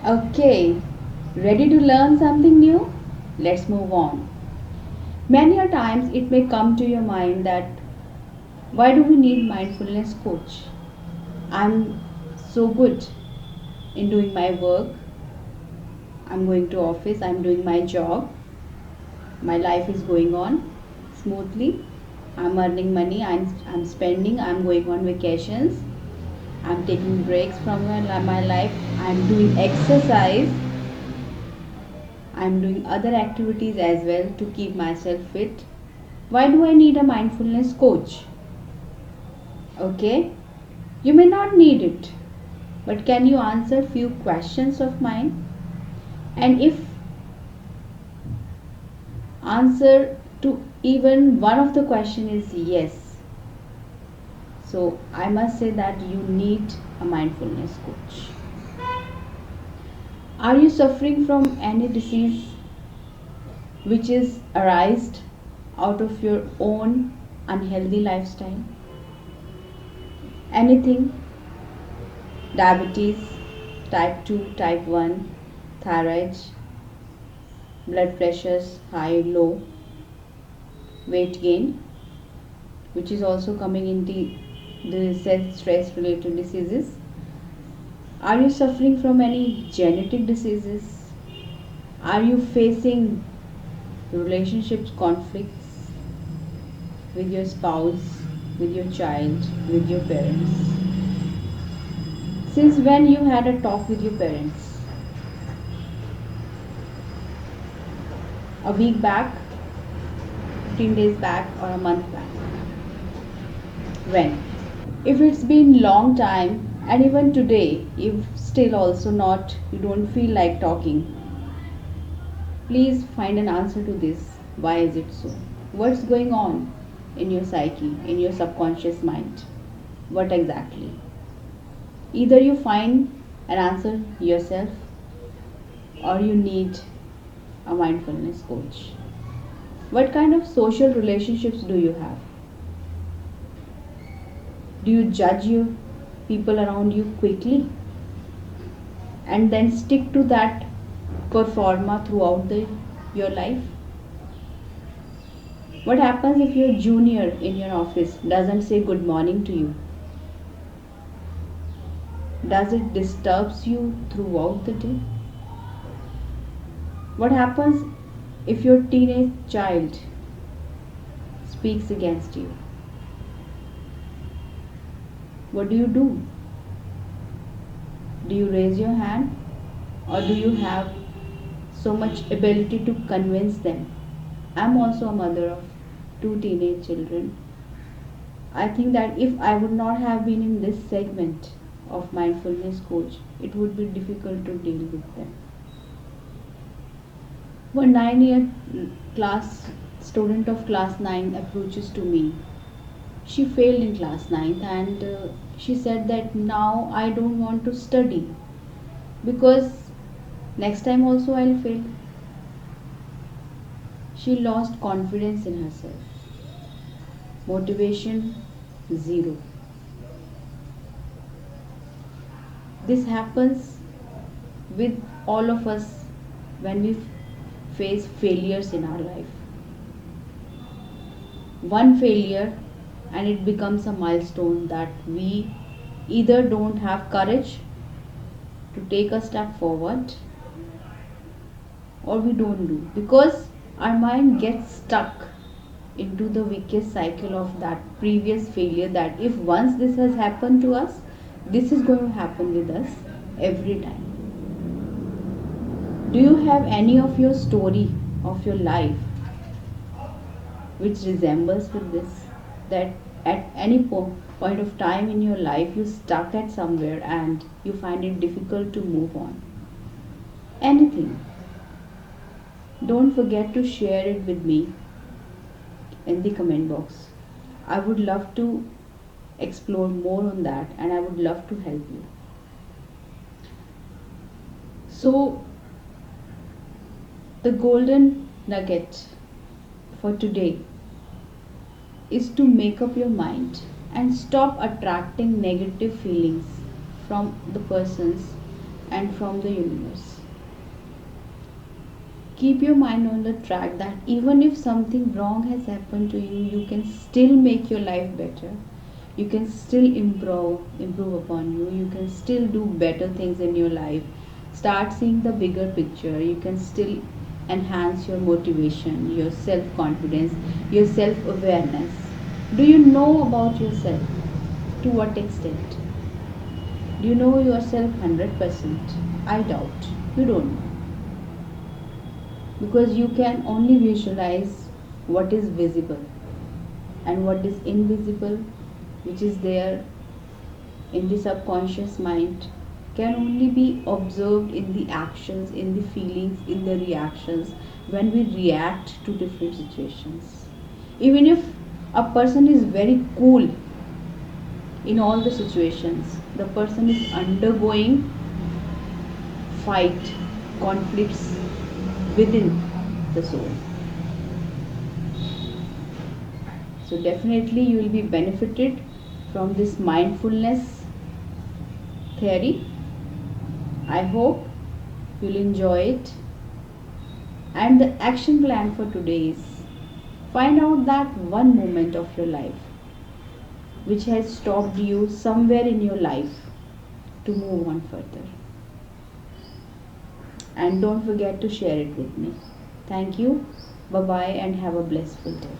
Okay, ready to learn something new? Let's move on. Many a times it may come to your mind that why do we need mindfulness coach? I'm so good in doing my work. I'm going to office, I'm doing my job. My life is going on smoothly. I'm earning money, I'm spending, I'm going on vacations. I'm taking breaks from my life. I'm doing exercise. I'm doing other activities as well to keep myself fit. Why do I need a mindfulness coach? Okay, you may not need it, but can you answer few questions of mine? And if answer to even one of the question is yes, so I must say that you need a mindfulness coach. Are you suffering from any disease which is arised out of your own unhealthy lifestyle? Anything, diabetes, type 2, type 1, thyroid, blood pressures, high, low, weight gain, which is also coming into the stress related diseases. Are you suffering from any genetic diseases? Are you facing relationships conflicts with your spouse, with your child, with your parents? Since when you had a talk with your parents? A week back, 15 days back, or a month back? When? If it's been long time and even today, if still also not, you don't feel like talking, please find an answer to this. Why is it so? What's going on in your psyche, in your subconscious mind? What exactly? Either you find an answer yourself or you need a mindfulness coach. What kind of social relationships do you have? Do you judge your people around you quickly and then stick to that performa throughout your life? What happens if your junior in your office doesn't say good morning to you? Does it disturbs you throughout the day? What happens if your teenage child speaks against you? What do you do? Do you raise your hand or do you have so much ability to convince them? I'm also a mother of two teenage children. I think that if I would not have been in this segment of mindfulness coach, it would be difficult to deal with them. One 9-year class student of class 9 approaches to me. She failed in class 9th and she said that now I don't want to study because next time also I'll fail. She lost confidence in herself. Motivation zero. This happens with all of us when we face failures in our life. One failure and it becomes a milestone that we either don't have courage to take a step forward or we don't do because our mind gets stuck into the vicious cycle of that previous failure, that if once this has happened to us, this is going to happen with us every time. Do you have any of your story of your life which resembles with this, that at any point of time in your life you stuck at somewhere and you find it difficult to move on? Anything, don't forget to share it with me in the comment box. I would love to explore more on that and I would love to help you. So, the golden nugget for today is to make up your mind and stop attracting negative feelings from the persons and from the universe. Keep your mind on the track that even if something wrong has happened to you, you can still make your life better. You can still improve upon you. You can still do better things in your life. Start seeing the bigger picture. You can still enhance your motivation, your self confidence, your self awareness. Do you know about yourself? To what extent? Do you know yourself 100%? I doubt. You don't know, because you can only visualize what is visible, and what is invisible, which is there in the subconscious mind, can only be observed in the actions, in the feelings, in the reactions, when we react to different situations. Even if a person is very cool in all the situations, the person is undergoing fight, conflicts within the soul. So definitely you will be benefited from this mindfulness theory. I hope you'll enjoy it. And the action plan for today is, find out that one moment of your life which has stopped you somewhere in your life to move on further. And don't forget to share it with me. Thank you. Bye bye and have a blissful day.